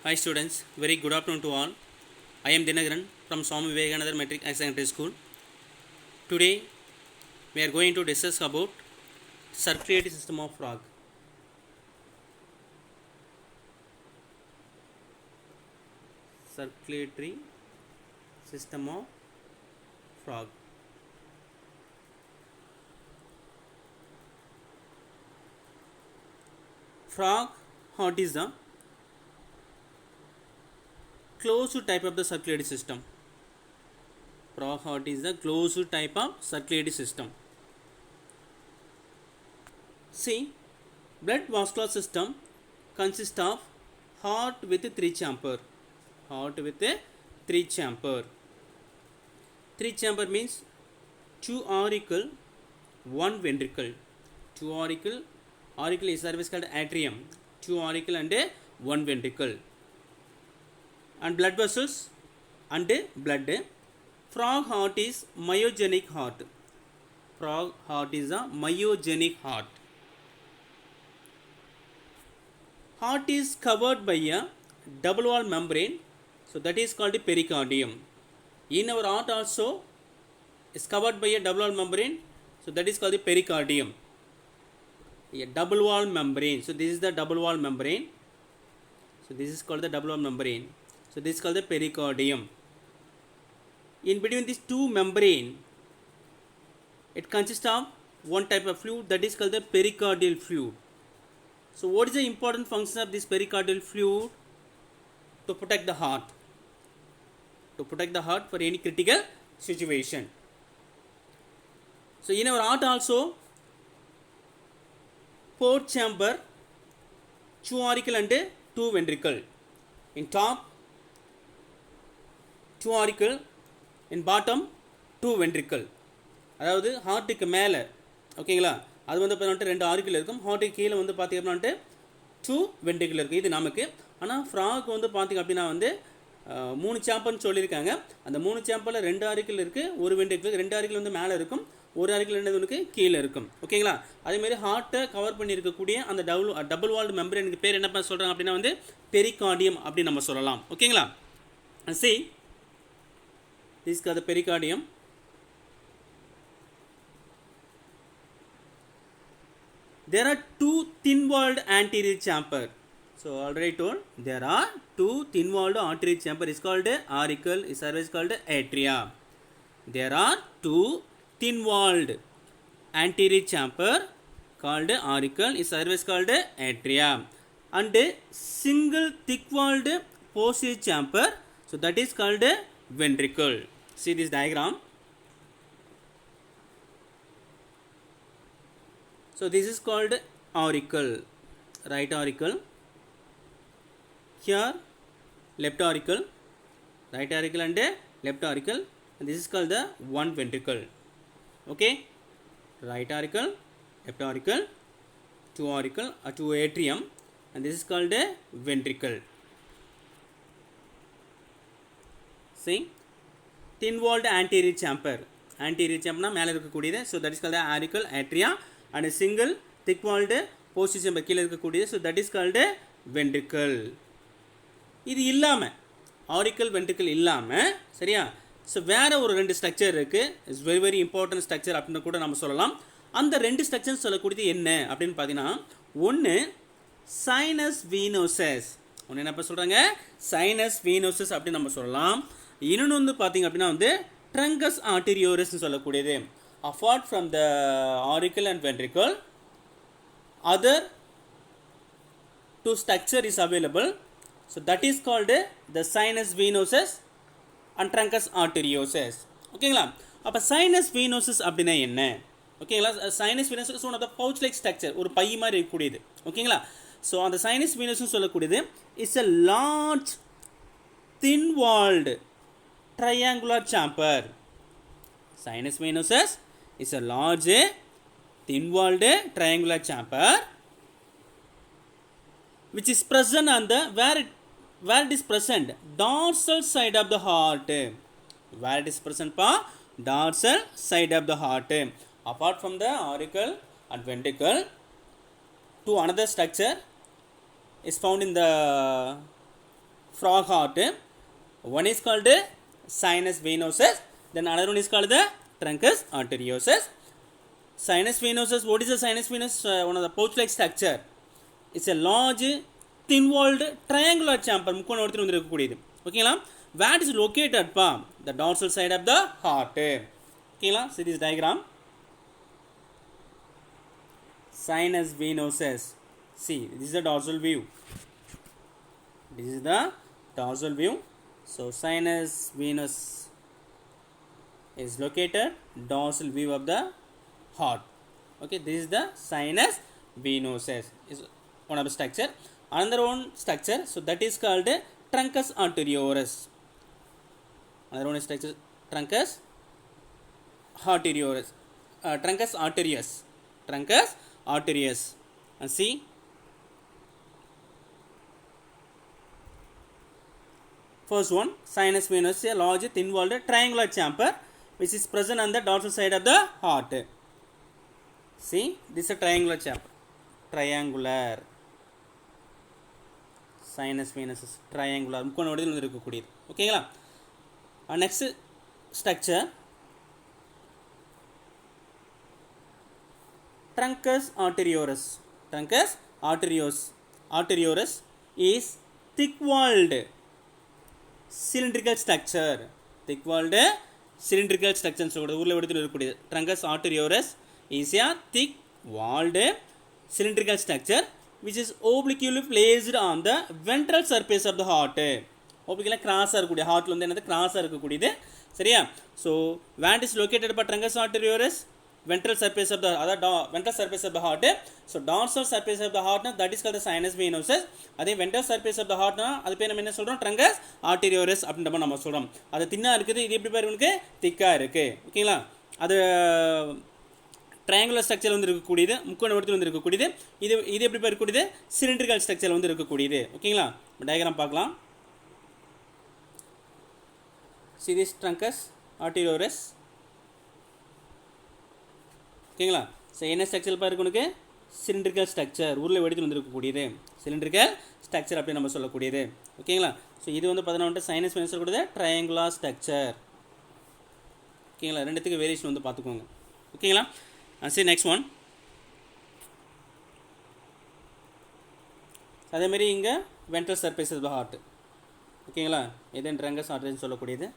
Hi students, very good afternoon to all. I am Dinagaran from Swami Vivekananda Metric High Secondary School. Today we are going to discuss about circulatory system of frog. Circulatory system of frog. Frog heart is the closed type of the circulatory system. Frog heart is the closed type of circulatory system. See, blood vascular system consists of heart with 3 chamber. Heart with 3 chamber. 3 chamber means 2 auricle, 1 ventricle. 2 auricle, auricle is service called atrium. 2 auricle and 1 ventricle. And blood vessels and blood. Frog heart is myogenic heart. Frog heart is a myogenic heart. Heart is covered by a double wall membrane, so that is called a pericardium. In our heart also is covered by a double wall membrane, so that is called the pericardium. A double wall membrane. So this is the double wall membrane. So this is called the double wall membrane. So this is called the pericardium. In between these two membrane, it consists of one type of fluid that is called the pericardial fluid. So what is the important function of this pericardial fluid? To protect the heart. To protect the heart for any critical situation. So in our heart also, 4 chamber, 2 auricle and 2 ventricle. In top, 2 auricle, in bottom 2 ventricle. அதாவது ஹார்ட்டுக்கு மேலே ஓகேங்களா, அது வந்து பார்த்தீங்கன்னா 2 auricle இருக்கும். ஹார்ட்டுக்கு கீழே வந்து பார்த்திங்க அப்படின்னா 2 வென்ட்ரிக்கிள் இருக்குது. இது நமக்கு. ஆனால் ஃப்ராக் வந்து பார்த்திங்க அப்படின்னா வந்து 3 சாம்பர்னு சொல்லியிருக்காங்க. அந்த 3 சாம்பரில் 2 ஆரிக்கிள் இருக்குது, 1 வென்ட்ரிக்கிள். 2 ஆரிக்கிள் வந்து மேலே இருக்கும், 1 ஆரிக்கிள் என்னது கீழே இருக்கும். ஓகேங்களா. அதேமாதிரி ஹார்ட்டை கவர் பண்ணியிருக்கக்கூடிய அந்த டபுள் வால்டு மெம்பரேனுக்கு பேர் என்ன சொல்கிறாங்க அப்படின்னா வந்து பெரிகார்டியம் அப்படின்னு நம்ம சொல்லலாம். ஓகேங்களா. See, this is called the pericardium. There are 2 thin-walled anterior chamber. So already told there are 2 thin-walled anterior chamber. Is called auricle. Is otherwise called atria. There are 2 thin-walled anterior chamber called auricle. Is otherwise called atria. And single thick-walled posterior chamber. So that is called ventricle. See this diagram. So this is called auricle, right auricle. Here left auricle, right auricle and left auricle. And this is called the one ventricle. Okay, right auricle, left auricle, 2 auricle, 2 atrium, and this is called a ventricle. See, thin-walled anterior chamber. Anterior chamber na மேலே இருக்கக்கூடியது. So that is called the auricle, atria. And a single thick-walled posterior chamber கீழே இருக்கக்கூடியது. So that is called a ventricle. இது இல்லாமல் auricle ventricle இல்லாமல் சரியா. So வேறு ஒரு 2 ஸ்ட்ரக்சர் இருக்குது. It's very very important structure அப்படின்னு கூட நம்ம சொல்லலாம். அந்த 2 ஸ்ட்ரக்சர் சொல்லக்கூடியது என்ன அப்படின்னு பார்த்தீங்கன்னா, ஒன்று சைனஸ் வீனோசஸ். ஒன்று என்ன சொல்கிறாங்க, சைனஸ் வீனோசஸ் அப்படின்னு நம்ம சொல்லலாம். இன்னொன்று வந்து பார்த்திங்க அப்படின்னா வந்து ட்ரங்கஸ் ஆர்டீரியோரஸ்ன்னு சொல்லக்கூடியது. Apart from the auricle and ventricle, other 2 structure is available. So that is called the sinus venosus and truncus arteriosus. ஓகேங்களா. அப்போ sinus venosus அப்படின்னா என்ன? ஓகேங்களா. sinus venosus one of the pouch like structure, ஒரு பை மாதிரி இருக்கக்கூடியது. ஓகேங்களா. ஸோ அந்த sinus venosus சொல்லக்கூடியது it's a large thin walled triangular chamber. Sinus venosus is a large thin-walled triangular chamber which is present on the where it is present dorsal side of the heart. Where it is present pa dorsal side of the heart. Apart from the auricle and ventricle, to another structure is found in the frog heart. One is called sinus venosus, then another one is called the truncus arteriosus. Sinus venosus, what is the sinus venous? One of the pouch-like structure. It's a large, thin-walled, triangular chamber. Okay, where it is located? The dorsal side of the heart. Okay, see this diagram. Sinus venosus. See, this is the dorsal view. This is the dorsal view. So, sinus venous is located dorsal view of the heart. Okay, this is the sinus venosus. Is one of the structure. Another one structure. So, that is called truncus arteriosus. Another one is structure truncus arteriosus. Truncus arterius. Truncus arterius. And see. First one, sinus venous, a large thin-walled triangular chamber which is present on the dorsal side of the heart. See, this is a triangular chamber. Triangular. Sinus venous is triangular. Okay, next structure, truncus arteriosus. Truncus arteriosus is thick-walled cylindrical structure. Thick-walled cylindrical structure. Truncus arteriosus is a thick-walled cylindrical structure which is obliquely placed on the ventral surface of the heart. Obliquely cross heart cross. So, where it is located by truncus arteriosus? Ventral surface of the ventral surface of the heart. So, dorsal surface of the heart, that is called the sinus venosus. That ventral surface of the heart, that is truncus arteriosus. That is thinna irukku, thicka irukku. Okay, that triangular structure வந்து இருக்கக்கூடியது, முக்கோண வடிவத்தில் வந்து இருக்கக்கூடியது. இது எப்படி இருக்கக்கூடியது? Cylindrical structure வந்து இருக்கக்கூடியது. ஓகேங்களா? டயகிராம் பார்க்கலாம். See this truncus arteriosus. ஓகேங்களா? ஸோ என்ன ஸ்ட்ரக்சர் பாருக்கு உனக்கு? சிலிண்ட்ரிக்கல் ஸ்ட்ரக்சர், உருளை வடிவத்தில் வந்து இருக்கக்கூடியது. சிலிண்ட்ரிக்கல் ஸ்ட்ரக்சர் அப்படின்னு நம்ம சொல்லக்கூடியது. ஓகேங்களா? ஸோ இது வந்து பார்த்தீங்கன்னா சைனஸ் வெனஸ் சொல்லக்கூடியது ட்ரையாங்குலர் ஸ்ட்ரக்சர். ஓகேங்களா? ரெண்டுத்துக்கு வேரியேஷன் வந்து பார்த்துக்கோங்க. ஓகேங்களா? see next one. அதே மாதிரி இங்கே ventral surface of the heart. ஓகேங்களா? இது ட்ரங்கஸ் ஆர்டரின்னு சொல்லக்கூடியது.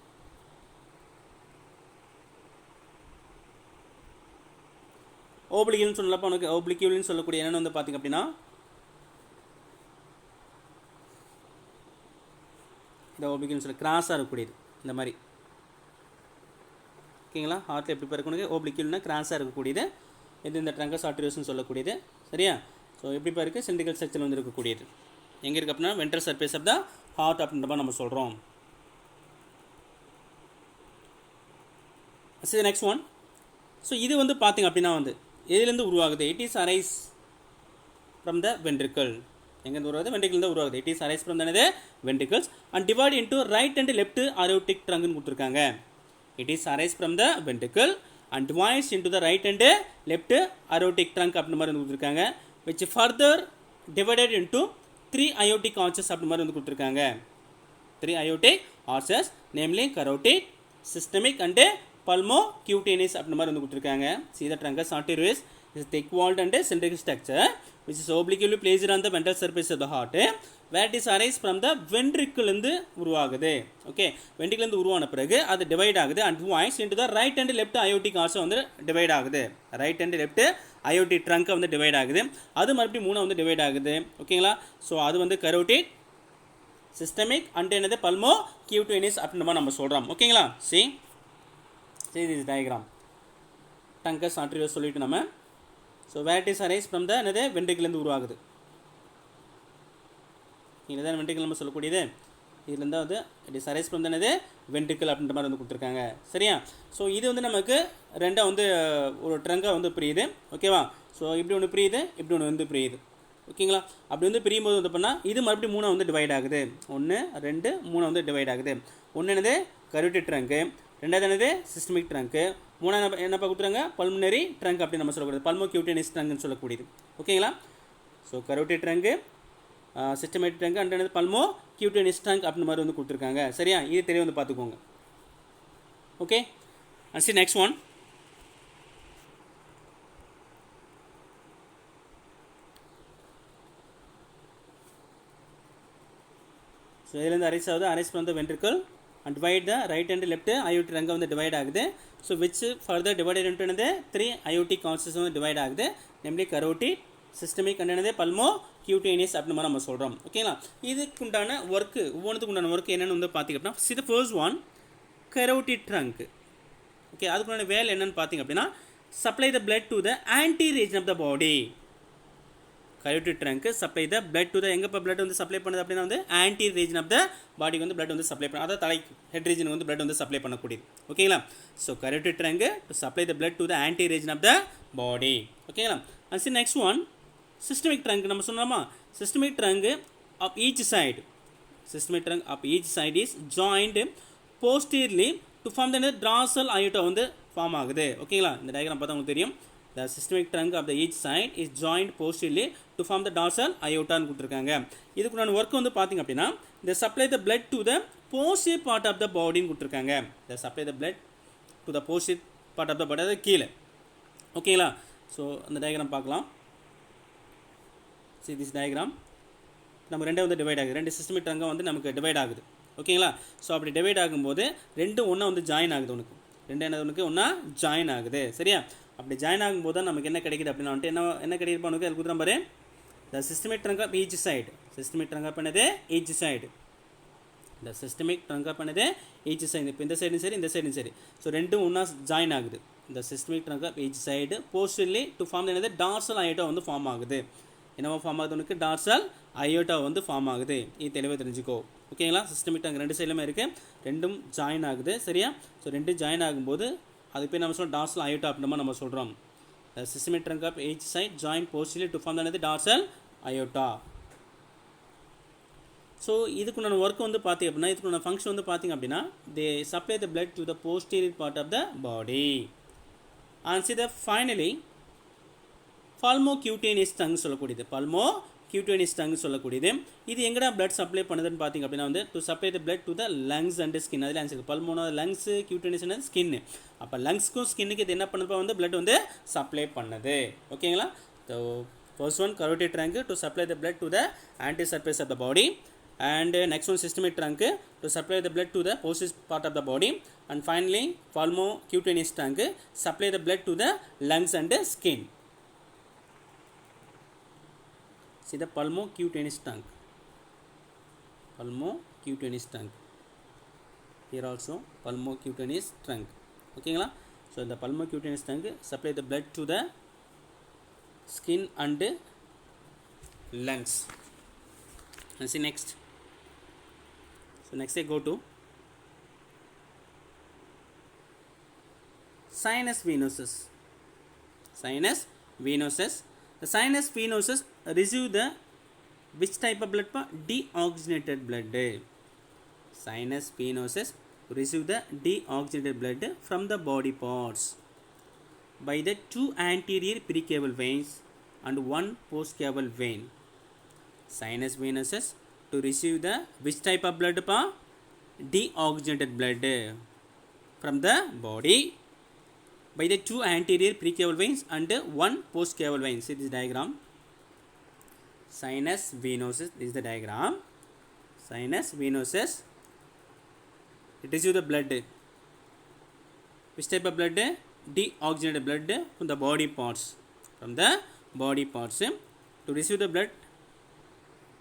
ஓப்ளிக்யூல்னு சொல்லப்போ உனக்கு ஓப்ளிக்யூல்னு சொல்லக்கூடிய என்னென்னு வந்து பார்த்திங்க அப்படின்னா இந்த ஓப்ளிக்யூல்னு சொல்லி கிராஸாக இருக்கக்கூடியது இந்த மாதிரி. ஓகேங்களா? ஹார்ட்டில் எப்படி இருக்கணும்? ஓப்ளிக்யூல்னா கிராஸாக இருக்கக்கூடியது. இது இந்த ட்ரங்கஸ் ஆர்டரியோஸ்னு சொல்லக்கூடியது. சரியா? ஸோ எப்படி இருக்குது? சிலிண்ட்ரிக்கல் ஸ்ட்ரக்சர் வந்து இருக்கக்கூடியது. எங்கே இருக்குது அப்படின்னா ventral surface of the heart அப்படின்ற மாதிரி நம்ம சொல்கிறோம். சரி நெக்ஸ்ட் ஒன். ஸோ இது வந்து பார்த்திங்க அப்படின்னா வந்து எதுலேருந்து உருவாகுது? It is arise from the ventricle. எங்கேருந்து உருவாகுது? வென்ட்ரிக்கல் தான் உருவாகுது. It is arise from the ventricles and divide into right and left aortic ட்ரங்க்னு கொடுத்துருக்காங்க. It is arise from the ventricle and divides into the right and left aortic trunk அப்படின்ற மாதிரி வந்து கொடுத்துருக்காங்க. which further divided into 3 aortic arches அப்படின்ற மாதிரி வந்து கொடுத்துருக்காங்க. 3 aortic arches namely carotid, systemic and pulmocutaneous அப்படின்ற மாதிரி வந்து கொடுத்துருக்காங்க. See the truncus arteriosus is thick walled and cylindrical structure which is obliquely placed on the ventral surface of the heart where it is arise from the ventricle இருந்து உருவாகுது. Okay, ventricle இருந்து உருவான பிறகு அது டிவைட் ஆகுது and divides into the right and left aortic arch வந்து divide ஆகுது. Right and left aortic trunk வந்து டிவைட் ஆகுது. அது மறுபடியும் 3 வந்து டிவைட் ஆகுது. ஓகேங்களா? ஸோ அது வந்து கரோட்டிட், சிஸ்டமிக் அண்ட் என்னது பல்மோக்யூட்டேனியஸ் அப்படின்ற மாதிரி நம்ம சொல்கிறோம். ஓகேங்களா? see this diagram. ட்ரங்கஸ் ஆர்டரியோஸ் சொல்லிட்டு நம்ம so where it is arise from the என்னது வென்ட்ரிக்கிள்லேருந்து உருவாகுது. இதுதான் வென்ட்ரிக்கல் நம்ம சொல்லக்கூடியது. இதுலேருந்து வந்து இட் இஸ் அரைஸ் ஃப்ரம் என்னது வென்ட்ரிக்கல் அப்படின்ற மாதிரி வந்து கொடுத்துருக்காங்க. சரியா? ஸோ இது வந்து நமக்கு ரெண்டாக வந்து ஒரு ட்ரங்காக வந்து பிரியுது. ஓகேவா? ஸோ இப்படி ஒன்று பிரியுது, இப்படி ஒன்று வந்து பிரியுது. ஓகேங்களா? அப்படி வந்து பிரியும் போது வந்து பண்ணால் இது மறுபடியும் 3 வந்து டிவைட் ஆகுது. 1 2 3 வந்து டிவைட் ஆகுது. ஒன்று என்னது கரோட்டிட் ட்ரங்க்கு, ரெண்டாவது என்னது சிஸ்டமிக் ட்ரங்க்கு, மூணாவது என்னப்பா கொடுத்துறாங்க பல்மனரி ட்ரங்க் அப்படின்னு நம்ம சொல்லக்கூடியது, பல்மோக்யூட்டேனியஸ் ட்ரங்க்னு சொல்லக்கூடியது. ஓகேங்களா? So carotid trunk, systematic trunk and என்னது பல்மோ கியூட்டேனியஸ் ட்ரங்க் அப்படின்ற மாதிரி வந்து கொடுத்துருக்காங்க. சரியா, இது தெரிய வந்து பார்த்துக்கோங்க. Okay, and see next one. So இதுலேருந்து அரைஸ் ஆகுது. Arise from the ventricle and divide the right and left ஐஓடி ட்ரங்க் வந்து டிவைட் ஆகுது. So which further divided into என்னது 3 ஐஓடி கான்சஸ் வந்து டிவைட் ஆகுது. நெம்லி கரோட்டிட், சிஸ்டமிக் அண்ட் என்னது பல்மோ கியூட்டேனியஸ் அப்படின்னு மாதிரி நம்ம சொல்கிறோம். ஓகேங்களா, இதுக்குண்டான ஒர்க்கு ஒவ்வொன்றுக்கு உண்டான ஒர்க் என்னென்னு வந்து பார்த்திங்க அப்படின்னா, see the first one carotid trunk. Okay, அதுக்குண்டான வேலை என்னென்னு பார்த்திங்க அப்படின்னா, supply the blood to the anti region of the body. Carotid trunk supply the blood to the எங்கே இப்போ பிளட் வந்து சப்ளை பண்ணுது அப்படின்னா வந்து ஆன்டி ரீஜன் ஆஃப் த பாடிக்கு வந்து பிளட் வந்து சப்ளை பண்ண, அதாவது தலைக்கு ஹெட் ரீஜன் வந்து பிளட் வந்து சப்ளை பண்ணக்கூடியது. ஓகேங்களா, so carotid trunk to supply the blood to the anti region of the body. ஓகேங்களா, and see next one systemic trunk. நம்ம சொன்னோமா, systemic trunk of each side, systemic trunk of each side is joint posteriorly to form the dorsal aorta வந்து form ஆகுது. ஓகேங்களா, இந்த diagram பார்த்தா உங்களுக்கு தெரியும். The systemic trunk of the each side is joined posteriorly to form the dorsal aorta ன்னு கொடுத்துருக்காங்க. இதுக்கு நான் ஒர்க் வந்து பார்த்திங்க அப்படின்னா, they supply the blood to the posterior part of the body ன்னு கொடுத்துருக்காங்க. They supply the blood to the posterior part of the body, அது கீழே. ஓகேங்களா, ஸோ அந்த டயக்ராம் பார்க்கலாம். see this diagram, நம்ம ரெண்டே வந்து டிவைட் ஆகுது. ரெண்டு சிஸ்டமிக் ட்ரங்காக வந்து நமக்கு டிவைட் ஆகுது. ஓகேங்களா, ஸோ அப்படி டிவைட் ஆகும்போது ரெண்டும் ஒன்றா வந்து ஜாயின் ஆகுது. உனக்கு ரெண்டு என்னது உனக்கு ஒன்றா ஜாயின் ஆகுது. சரியா, அப்படி ஜாயின் ஆகும்போது தான் நமக்கு என்ன கிடைக்குது அப்படின்னா வந்துட்டு என்ன கிடைக்குது உனக்கு அது கொடுத்துறேன் பாரு. The systemic trunk of each side, systemic trunk of என்னது each side, the systemic trunk of என்னது ஈச் சைடு. இப்போ இந்த சைடும் சரி இந்த சைடும் சரி, ஸோ ரெண்டும் ஒன்றா ஜாயின் ஆகுது. இந்த systemic trunk of each side posteriorly to form என்னது டார்சல் அயோட்டா வந்து ஃபார்ம் ஆகுது. என்னவோ ஃபார்ம் ஆகுது உனக்கு டார்சல் அயோட்டா வந்து ஃபார்ம் ஆகுது. இது தெளிவாக தெரிஞ்சுக்கோ. ஓகேங்களா, சிஸ்டமிக் ட்ரங்க் ரெண்டு சைடுமே இருக்குது, ரெண்டும் ஜாயின் ஆகுது. சரியா, ஸோ ரெண்டும் ஜாயின் ஆகும்போது அது போய் நம்ம சொல்கிறோம் டார்சல் அயோட்டா அப்படின்ற நம்ம சொல்கிறோம். Systemic trunk of each side join posteriorly to form என்னது டார்சல் அயோட்டா. ஸோ இதுக்குண்டான ஒர்க் வந்து பார்த்திங்க அப்படின்னா, இதுக்குண்டான ஃபங்க்ஷன் வந்து பார்த்திங்க அப்படின்னா, they supply the blood to the posterior part of the body. And see the finally pulmocutaneous trunk சொல்லக்கூடியது, பல்மோ கியூட்டேனியஸ் ட்ரங்க் சொல்லக்கூடியது. இது எங்கடா பிளட் சப்ளை பண்ணுதுன்னு பார்த்திங்க அப்படின்னா வந்து to supply the blood to the lungs and skin. அதில் answer பல்மோனா lungs, cutaneous skin. அப்போ லங்ஸ்க்கும் ஸ்கின்னுக்கு இது என்ன பண்ணுறப்ப வந்து பிளட் வந்து சப்ளை பண்ணுது. ஓகேங்களா, so first one carotid trunk to supply the blood to the anti surface of the body, and next one systemic trunk to supply the blood to the posterior part of the body, and finally pulmocutaneous trunk supply the blood to the lungs and skin. See the pulmocutaneous trunk, pulmocutaneous trunk, here also pulmocutaneous trunk. ஓகேங்களா, so இந்த pulmocutaneous trunk supply the blood to the skin and lungs. And see next. So next I go to sinus venosus. Sinus venosus. The sinus venosus receive the which type of blood? Deoxygenated blood. Sinus venosus receive the deoxygenated blood from the body parts by the two anterior precaval veins and one postcaval vein. Sinus venosus to receive the which type of blood? Deoxygenated blood from the body by the two anterior precaval veins and one postcaval vein. See this diagram. Sinus venosus, this is the diagram. Sinus venosus, it receives the blood. Which type of blood? Deoxygenated blood from the body parts. From the body parts to receive the blood,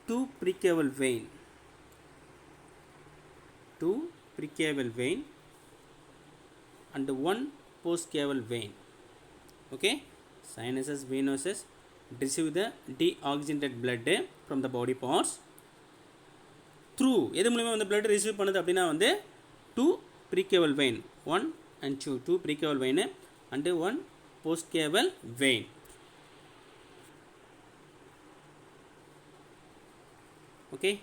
two precaval vein, and one postcaval vein. Okay, sinuses venosus receive the deoxygenated blood from the body parts through எது மூலமா வந்து blood receive பண்ணுது அப்படின்னா வந்து two precaval vein, 1 and 2 precaval vein and one postcaval vein. Okay,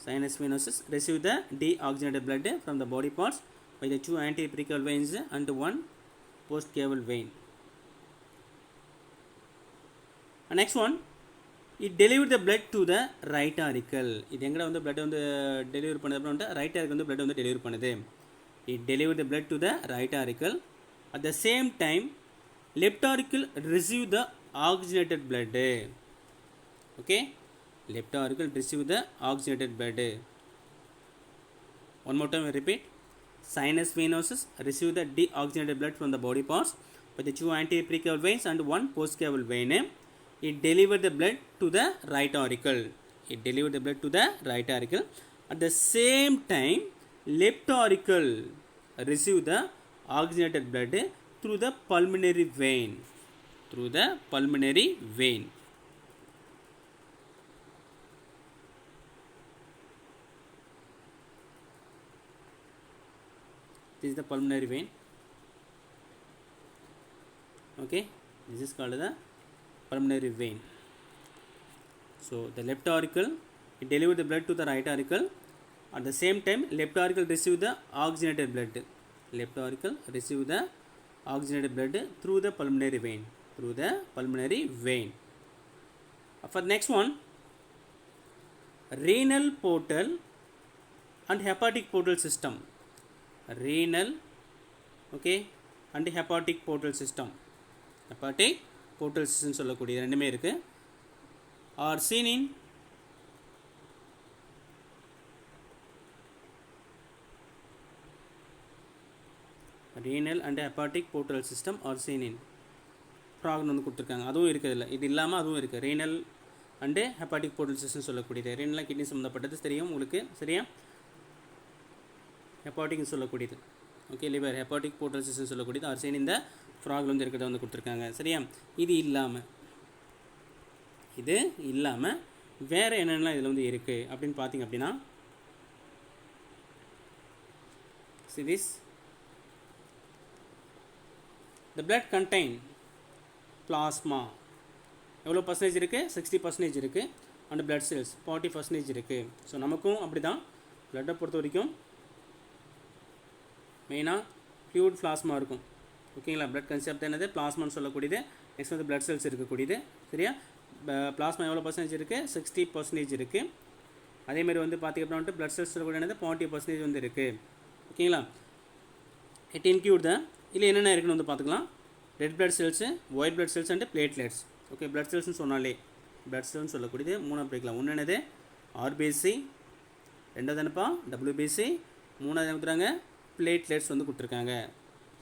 sinus venosus receive the deoxygenated blood from the body parts by the two anterior precaval veins and one postcaval vein. And next one, it deliver the blood to the right auricle. இது எங்கடா வந்து blood வந்து deliver பண்ணுது அப்படின்ட்டு right auricle வந்து blood வந்து deliver பண்ணுது. It deliver the blood to the right auricle. At the same time left auricle receive the oxygenated blood. Okay, left auricle receive the oxygenated blood. One more time I repeat. Sinus venosus receive the deoxygenated blood from the body parts by the two anterior precaval veins and one postcaval vein. It deliver the blood to the right auricle. It deliver the blood to the right auricle. At the same time, left auricle receive the oxygenated blood through the pulmonary vein. Through the pulmonary vein. This is the pulmonary vein. Okay, this is called the pulmonary vein. So the left auricle, it deliver the blood to the right auricle. At the same time, left auricle receive the oxygenated blood. Left auricle receive the oxygenated blood through the pulmonary vein. Through the pulmonary vein. For the next one, renal portal and hepatic portal system. Renal, okay, and hepatic portal system. Hepatic portal system சொல்லக்கூடிய ரெண்டுமே இருக்கு. Are seen in renal and hepatic portal system are seen in ப்ராக்னு வந்து கொடுத்துருக்காங்க. அதுவும் இருக்குது இல்லை, இது இல்லாமல் அதுவும் இருக்குது. Renal and hepatic portal system சொல்லக்கூடியது. ரீனலாக கிட்னி சம்மந்தப்பட்டது தெரியும் உங்களுக்கு, சரியா? ஹெப்பாட்டிக்னு சொல்லக்கூடியது, okay, liver hepatic portal system சொல்லக்கூடியது ஆர்சேன் இந்த ஃப்ராகில் வந்து இருக்கிறத வந்து கொடுத்துருக்காங்க, சரியா? இது இல்லாமல் வேறு என்னென்னலாம் இதில் வந்து இருக்குது அப்படின்னு பார்த்தீங்க அப்படின்னா, see this, the blood contain plasma எவ்வளோ பர்சன்டேஜ் இருக்குது? 60% இருக்குது. அண்ட் பிளட் செல்ஸ் 40% இருக்குது. ஸோ நமக்கும் அப்படி தான் பிளட்டை பொறுத்த வரைக்கும் மெயினாக ஃப்ளூயிட் பிளாஸ்மா இருக்கும், ஓகேங்களா? பிளட் கன்செப்ட் என்னது? பிளாஸ்மான்னு சொல்லக்கூடியது. நெக்ஸ்ட் வந்து பிளட் செல்ஸ் இருக்கக்கூடியது, சரியா? பிளாஸ்மா எவ்வளோ பர்சன்டேஜ் இருக்குது? 60% இருக்குது. அதேமாதிரி வந்து பார்த்திங்க அப்படின்னா வந்துட்டு பிளட் செல்ஸ் சொல்லக்கூடிய என்னது 40% வந்து இருக்குது, ஓகேங்களா? இட் இன்க்ளூட் த இல்லை என்னென்ன இருக்குன்னு வந்து பார்த்துக்கலாம். Red blood cells, white blood cells and platelets. Okay, blood செல்ஸ்னு சொன்னாலே பிளட் செல்ஸ்னு சொல்லக்கூடியது மூணாக பிரிக்கலாம். ஒன்று என்னது? ஆர்பிசி, ரெண்டாவது என்னப்பா? டபிள்யூபிசி, மூணாவது என்ன கொடுத்துறாங்க? பிளேட்லெட்ஸ் வந்து கொடுத்துருக்காங்க,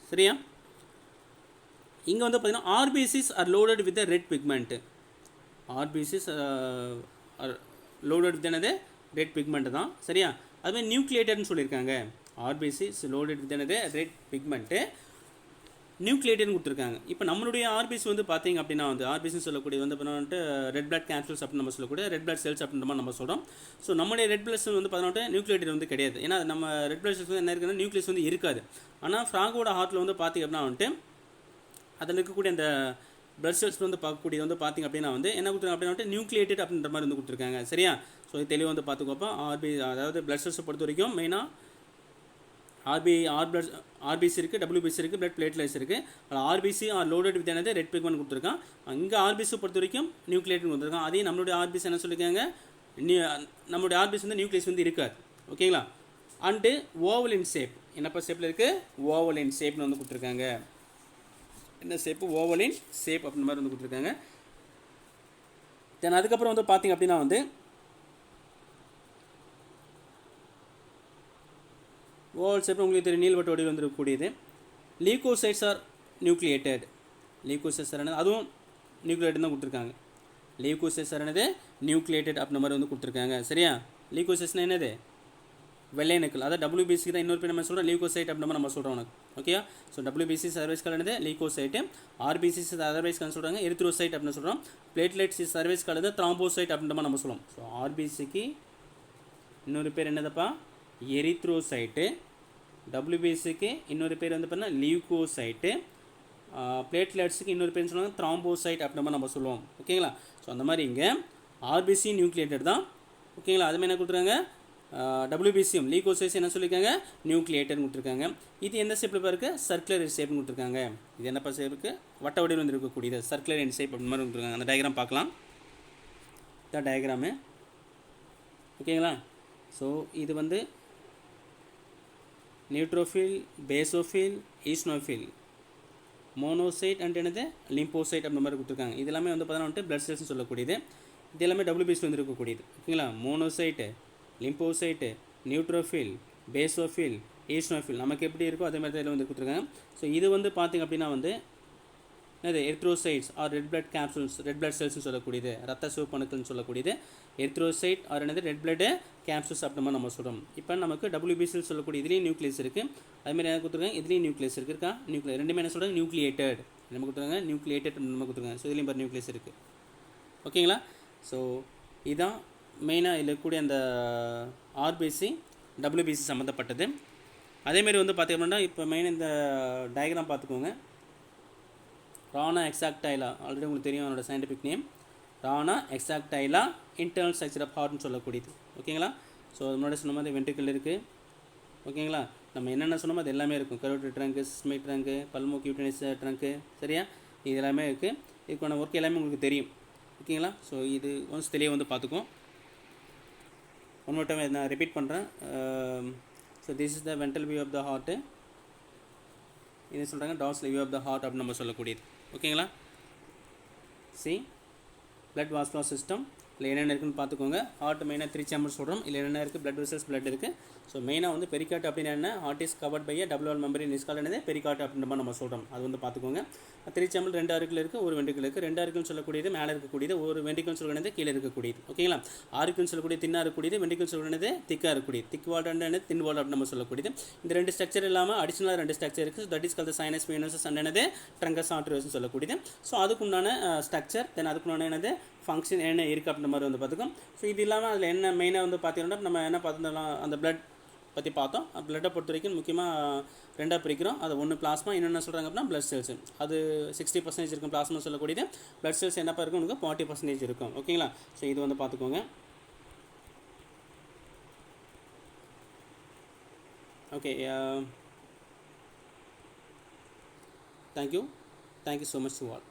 சரியா? இங்கே வந்து பார்த்தீங்கன்னா RBCs are loaded with red pigment. RBCs are loaded with என்னது? ரெட் பிக்மெண்ட் தான், சரியா? அதுமாதிரி நியூக்ளியேட்டட்னு சொல்லியிருக்காங்க. ஆர்பிசிஸ் லோடட் வித் என்னது? ரெட் பிக்மெண்ட்டு, நியூக்ளியேட்டட்னு கொடுத்துருக்காங்க. இப்போ நம்மளுடைய ஆர்பிசி வந்து பார்த்திங்க அப்படின்னா வந்து ஆர்பிசின்னு சொல்லக்கூடிய வந்து வந்துட்டு ரெட் பிளட் கேப்சூல்ஸ் அப்படின்னு நம்ம சொல்லக்கூடிய ரெட் பிளட் செல்ஸ் அப்படின்ற மாதிரி நம்ம சொல்கிறோம். ஸோ நம்மளுடைய ரெட் பிளட் செல் வந்து பார்த்தோன்னா நியூக்ளியேட்டட் வந்து கிடையாது. ஏன்னா நம்ம ரெட் பிளட் செல்ஸ் வந்து என்ன இருக்குன்னா நியூக்ளியஸ் வந்து இருக்காது. ஆனால் ஃப்ராகோட ஹார்ட்டில் வந்து பார்த்திங்க அப்படின்னா வந்துட்டு அதில் இருக்கக்கூடிய அந்த பிளட் செல்ஸ் வந்து பார்க்கக்கூடியது வந்து பார்த்திங்க அப்படின்னா வந்து என்ன கொடுத்துருக்காங்க அப்படின்னா வந்துட்டு நியூக்ளியேட்டட் அப்படின்ற மாதிரி வந்து கொடுத்துருக்காங்க, சரியா? ஸோ இது தெளிவாக வந்து பார்த்துக்கோப்பா. அதாவது பிளட் செல்ஸை பொறுத்த வரைக்கும் மெயினாக ஆர்பிசி இருக்குது, டபிள்யூபிசி இருக்குது, பிளட் பிளேட்லெட்ஸ் இருக்குது. அதில் ஆர்பிசி ஆர் லோடட் வித் என்னது? ரெட் பிக்மெண்ட் கொடுத்துருக்கான். இங்கே ஆர்பிசி பொறுத்த வரைக்கும் நியூக்ளியேட்னு கொடுத்துருக்கான். அதே நம்மளுடைய ஆர்பிசி என்ன சொல்லியிருக்காங்க? நம்மளுடைய ஆர்பிசி வந்து நியூக்ளியஸ் வந்து இருக்காது, ஓகேங்களா? அண்டு ஓவலின் ஷேப், என்னப்பா ஷேப்பில் இருக்குது? ஓவலின் ஷேப்னு வந்து கொடுத்துருக்காங்க. என்ன ஷேப்பு? ஓவலின் ஷேப் அப்படின்ற மாதிரி வந்து கொடுத்துருக்காங்க. தென் அதுக்கப்புறம் வந்து பார்த்திங்க அப்படின்னா வந்து ஓவல் ஷேப் உங்களுக்கு தெரியும், நீள்வட்ட வடிவில் வந்துருக்கக்கூடியது. Leucocytes R nucleated. லீகோசைட்ஸ் என்னது? அதுவும் நியூக்ளியேட்டட் தான் கொடுத்துருக்காங்க. லீகோசைட்ஸ் என்னது? நியூக்ளியேட்டட் அப்படின்ற மாதிரி வந்து கொடுத்துருக்காங்க, சரியா? லீகோசைட்ஸ்னால் என்னது? வெள்ளையணுக்கள். அதாவது டபிள்யூபிசிக்கு தான் இன்னொரு பேர் நம்ம சொல்கிறோம் லீகோசைட் அப்படின்ற மாதிரி நம்ம சொல்கிறோம் உனக்கு, ஓகே? ஸோ டபிள்யூபிசி சர்வைஸ் கலந்தது லீகோசைட்டு, ஆர்பிசி அதர்வைஸ் கலந்து சொல்கிறாங்க எரித்ரோசைட் அப்படின்னு சொல்கிறோம், பிளேட்லெட்ஸ் சர்வைஸ் கலந்து த்ராம்போசைட் அப்படின்ற மாதிரி நம்ம சொல்லுவோம். ஸோ ஆர்பிசிக்கு இன்னொரு பேர் என்னதுப்பா? எரித்ரோசைட்டு, டபிள்யூபிசிக்கு இன்னொரு பேர் வந்து பார்த்தீங்கன்னா லியூகோசைட்டு, பிளேட்லெட்ஸுக்கு இன்னொரு பேர் சொல்லுவாங்க த்ராம்போசைட் அப்படின்ற மாதிரி நம்ம சொல்லுவோம், ஓகேங்களா? ஸோ அந்த மாதிரி இங்கே ஆர்பிசி நியூக்ளியேட்டட் தான், ஓகேங்களா? அதுமாதிரி என்ன கொடுத்துருக்காங்க? டபிள்யூபிசியும் லீகோசைட்ஸ் என்ன சொல்லியிருக்காங்க? நியூக்ளியேட்டட்னு கொடுத்துருக்காங்க. இது எந்த ஷேப்பில் இருக்குது? சர்க்குலர் ஷேப்னு கொடுத்துருக்காங்க. இது என்னப்பா ஷேப் இருக்குது? வட்ட வடிவில் வந்து இருக்கக்கூடியது சர்க்குலர் ஷேப் அப்படி மாதிரி கொடுத்துருக்காங்க. அந்த டயக்ராம் பார்க்கலாம். இதான் டயக்ராமு. ஓகேங்களா? ஸோ இது வந்து neutrophil, basophil, eosinophil, monocyte and என்னது லிம்போசைட் அப்படின்ற மாதிரி கொடுத்துருக்காங்க. இது எல்லாமே வந்து பார்த்தீங்கன்னா வந்துட்டு பிளட் செல்ஸ்னு சொல்லக்கூடியது. இது எல்லாமே WBC வந்து இருக்கக்கூடியது. ஓகேங்களா? Monocyte, lymphocyte, neutrophil, basophil, eosinophil நமக்கு எப்படி இருக்கோ அதே மாதிரி தான் இதில் வந்து கொடுத்துருக்காங்க. ஸோ இது வந்து பார்த்திங்க அப்படின்னா வந்து என்னது erythrocytes or red blood capsules, red blood செல்ஸ்னு சொல்லக்கூடியது, ரத்த சிவப்பணுக்கள்னு சொல்லக்கூடியது எர்த்ரோசைட் ஆர் என்னது ரெட் பிளட் கேப்சூல்ஸ் அப்படின்ற மாதிரி நம்ம சொல்கிறோம். இப்போ நமக்கு WBCன்னு சொல்லக்கூடிய இதுலேயும் நியூக்ளியஸ் இருக்குது. அதுமாதிரி என்ன கொடுத்துருக்காங்க, இதுலேயும் நியூக்ளியஸ் இருக்கா, நியூக்ளியர் ரெண்டுமே என்ன சொல்கிறாங்க, நியூக்ளியேட்டட் நம்ம கொடுத்துருக்காங்க, நியூக்ளியேட்டட் நம்ம கொடுத்துருக்காங்க. ஸோ இதுலேயும் பாரு நியூக்ளியஸ் இருக்குது. ஓகேங்களா? ஸோ இதுதான் மெயினாக இதில் இருக்கக்கூடிய அந்த RBC WBC சம்மந்தப்பட்டது. அதேமாரி வந்து பார்த்திங்கன்னா இப்போ மெயின் இந்த டயக்ராம் பார்த்துக்கோங்க. ரானா எக்ஸாக்டைலா ஆல்ரெடி உங்களுக்கு தெரியும் அவனோட சயின்டிஃபிக் நேம். ரானா எக்ஸாக்டைலா இன்டர்னல் ஸ்ட்ரக்சர் ஆஃப் ஹார்ட்னு சொல்லக்கூடியது. ஓகேங்களா? ஸோ அது முன்னாடி சொன்ன மாதிரி வென்ட்ரிக்கல் இருக்குது. ஓகேங்களா? நம்ம என்னென்ன சொன்னோமோ அது எல்லாமே இருக்கும். கரோட்டரி ட்ரங்கு, சிஸ்மிக் ட்ரங்கு, பல்மோக்யூட்டனிஸ் ட்ரங்கு, சரியா? இது எல்லாமே இருக்குது. இதுக்கான ஒர்க் எல்லாமே உங்களுக்கு தெரியும். ஓகேங்களா? ஸோ இது ஒன்ஸ் தெளிவாக வந்து பார்த்துக்குவோம். ஒன் மோர் டைம் நான் ரிப்பீட் பண்ணுறேன். So this is the ventral view of the heart. இது சொல்கிறாங்க dorsal view of the heart அப்படின்னு நம்ம சொல்லக்கூடியது. ஓகேங்களா? சி பிளட் வாஸ்குலர் சிஸ்டம் இல்லை என்னென்ன இருக்குன்னு பார்த்துக்கோங்க. ஹார்ட் மெயினாக 3 சேம்பர்ஸ் சொல்கிறோம். இல்லை என்னென்ன இருக்குது, பிளட் வெசல்ஸ் பிளட் இருக்குது. ஸோ மெயினாக வந்து பெரிகார்ட் அப்படின்னு என்ன, heart is covered by double wall membrane is called என்னது பெரிகார்ட் அப்படின்ற மாதிரி நம்ம சொல்கிறோம். அது வந்து பார்த்துக்கோங்க. 3 சேம்பர் 2 ஆரிக்கிள் இருக்குது, ஒரு வென்ட்ரிக்கிள் இருக்குது. 2 ஆரிக்கிள்னு சொல்லக்கூடியது மேலே இருக்கக்கூடியது, ஒரு வென்ட்ரிக்கிள்னு சொல்லக்கூடியது கீழே இருக்கக்கூடியது. ஓகேங்களா? ஆரிக்கிள்னு சொல்லக்கூடிய தின்னாக இருக்கக்கூடியது, வென்ட்ரிக்கிள்னு சொல்லக்கூடியது திக்காக இருக்கக்கூடியது. Thick walled and thin walled அப்படின்னு நம்ம சொல்லக்கூடியது. இந்த 2 ஸ்ட்ரக்சர் இல்லாமல் அடிஷனலாக 2 ஸ்ட்ரக்சர் இருக்குது. That is call the sinus venosus and என்னது ட்ரங்கஸ் ஆர்டரியோஸ்னு சொல்லக்கூடியது. ஸோ அதுக்குண்டான ஸ்ட்ரக்சர் தென் அதுக்குண்டான என்னது ஃபங்க்ஷன் என்ன இருக்குது அப்படின்ற மாதிரி வந்து பார்த்துக்கோம். ஸோ இது இல்லாமல் அதில் என்ன மெயினாக வந்து பார்த்தீங்கன்னா நம்ம என்ன பார்த்துருந்தோம், அந்த பிளட் பற்றி பார்த்தோம். பிளட்டை பொறுத்த வரைக்கும் முக்கியமாக 2ஆக பிரிக்கிறோம். அது ஒன்று பிளாஸ்மா, இன்னொன்று சொல்கிறாங்க அப்படின்னா பிளட் செல்ஸ். அது 60% இருக்கும் பிளாஸ்மா சொல்லக்கூடியது. பிளட் செல்ஸ் என்னப்பா இருக்கும், உங்களுக்கு 40% இருக்கும். ஓகேங்களா? ஸோ இது வந்து பார்த்துக்கோங்க. Okay, thank you so much to all.